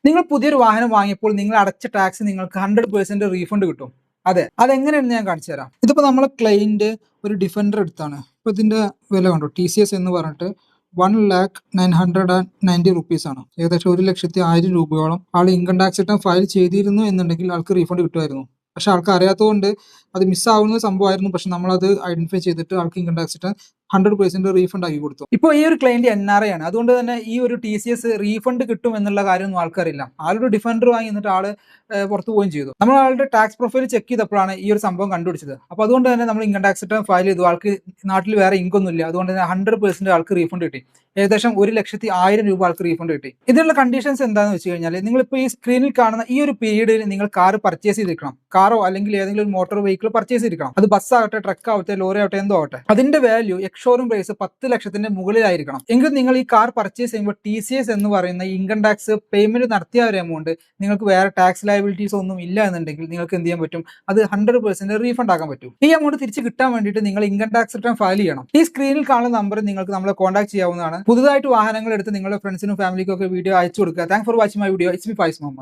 നിങ്ങൾ പുതിയൊരു വാഹനം വാങ്ങിയപ്പോൾ നിങ്ങൾ അടച്ച ടാക്സ് നിങ്ങൾക്ക് 100% റീഫണ്ട് കിട്ടും. അതെ, അതെങ്ങനെയാണെന്ന് ഞാൻ കാണിച്ചു തരാം. ഇതിപ്പോൾ നമ്മളെ ക്ലയന്റ് ഒരു ഡിഫൻഡർ എടുത്താണ്. ഇപ്പോൾ ഇതിന്റെ വില കണ്ടോ, TCS എന്ന് പറഞ്ഞിട്ട് 1,0990 റുപ്പീസാണ്. ഏകദേശം 1,10,000 രൂപയോളം ആൾ ഇൻകം ടാക്സ് റിട്ടേൺ ഫയൽ ചെയ്തിരുന്നു എന്നുണ്ടെങ്കിൽ ആൾക്ക് റീഫണ്ട് കിട്ടുമായിരുന്നു. പക്ഷെ ആൾക്ക് അറിയാത്തതുകൊണ്ട് അത് മിസ്സാവുന്ന സംഭവമായിരുന്നു. പക്ഷെ നമ്മളത് ഐഡന്റിഫൈ ചെയ്തിട്ട് ആൾക്ക് ഇൻകം ടാക്സ് റിട്ടേൺ 100% റീഫണ്ട് ആക്കി കൊടുത്തു. ഇപ്പോൾ ഈ ഒരു ക്ലയന്റ് NRI ആണ്. അതുകൊണ്ട് തന്നെ ഈ ഒരു TCS റീഫണ്ട് കിട്ടും എന്നുള്ള കാര്യമൊന്നും ആൾക്കറിയില്ല. ആളൊരു ഡിഫൻഡർ വാങ്ങി എന്നിട്ട് ആള് പുറത്തു പോവുകയും ചെയ്തു. നമ്മൾ ആളുടെ ടാക്സ് പ്രൊഫൈൽ ചെക്ക് ചെയ്തപ്പോഴാണ് ഈ ഒരു സംഭവം കണ്ടുപിടിച്ചത്. അപ്പോൾ അതുകൊണ്ട് തന്നെ നമ്മൾ ഇൻകം ടാക്സ് റിട്ടേൺ ഫയൽ ചെയ്തു. ആൾക്ക് നാട്ടിൽ വേറെ ഇൻകം ഇല്ല. അതുകൊണ്ട് തന്നെ 100% ആൾക്ക് റീഫണ്ട് കിട്ടി. ഏകദേശം 1,10,000 രൂപ ആൾക്ക് റീഫണ്ട് കിട്ടി. ഇതിനുള്ള കണ്ടീഷൻസ് എന്താണെന്ന് വെച്ച് കഴിഞ്ഞാൽ, നിങ്ങളിപ്പോൾ ഈ സ്ക്രീനിൽ കാണുന്ന ഈ ഒരു പീരീഡിൽ നിങ്ങൾ കാർ പർച്ചേസ് ചെയ്തിരിക്കണം. കാറോ അല്ലെങ്കിൽ ഏതെങ്കിലും ഒരു മോട്ടോർ വെഹിക്കിൾ പർച്ചേസ് ചെയ്തിരിക്കണം. അത് ബസ് ആവട്ടെ, ട്രക്ക് ആവട്ടെ, ലോറി ആവട്ടെ, എന്തോ ആവട്ടെ. അതിന്റെ വാല്യൂ എക്സ്ഷോറൂം പ്രൈസ് 10 ലക്ഷത്തിന്റെ മുകളിലായിരിക്കണം. എങ്കിൽ നിങ്ങൾ ഈ കാർ പർച്ചേസ് ചെയ്യുമ്പോൾ TCS എന്ന് പറയുന്ന ഇൻകം ടാക്സ് പേയ്മെന്റ് നടത്തിയ ഒരു എമൗണ്ട് നിങ്ങൾക്ക് വേറെ ടാക്സ് ലയബിലിറ്റീസ് ഒന്നും ഇല്ല എന്നുണ്ടെങ്കിൽ നിങ്ങൾക്ക് എന്ത് ചെയ്യാൻ പറ്റും, അത് 100% റീഫണ്ട് ആക്കാൻ പറ്റും. ഈ എമൗണ്ട് തിരിച്ച് കിട്ടാൻ വേണ്ടിയിട്ട് നിങ്ങൾ ഇൻകം ടാക്സ് റിട്ടേൺ ഫയൽ ചെയ്യണം. ഈ സ്ക്രീനിൽ കാണുന്ന നമ്പർ നിങ്ങൾക്ക് നമ്മളെ കോൺടാക്ട് ചെയ്യാവുന്നതാണ്. പുതുതായിട്ട് വാഹനങ്ങൾ എടുത്ത് നിങ്ങളുടെ ഫ്രണ്ട്സിനും ഫാമിലിക്കും ഒക്കെ വീഡിയോ അയച്ചു കൊടുക്കുക. Thanks for watching my video. It's me Faiz Muhammad.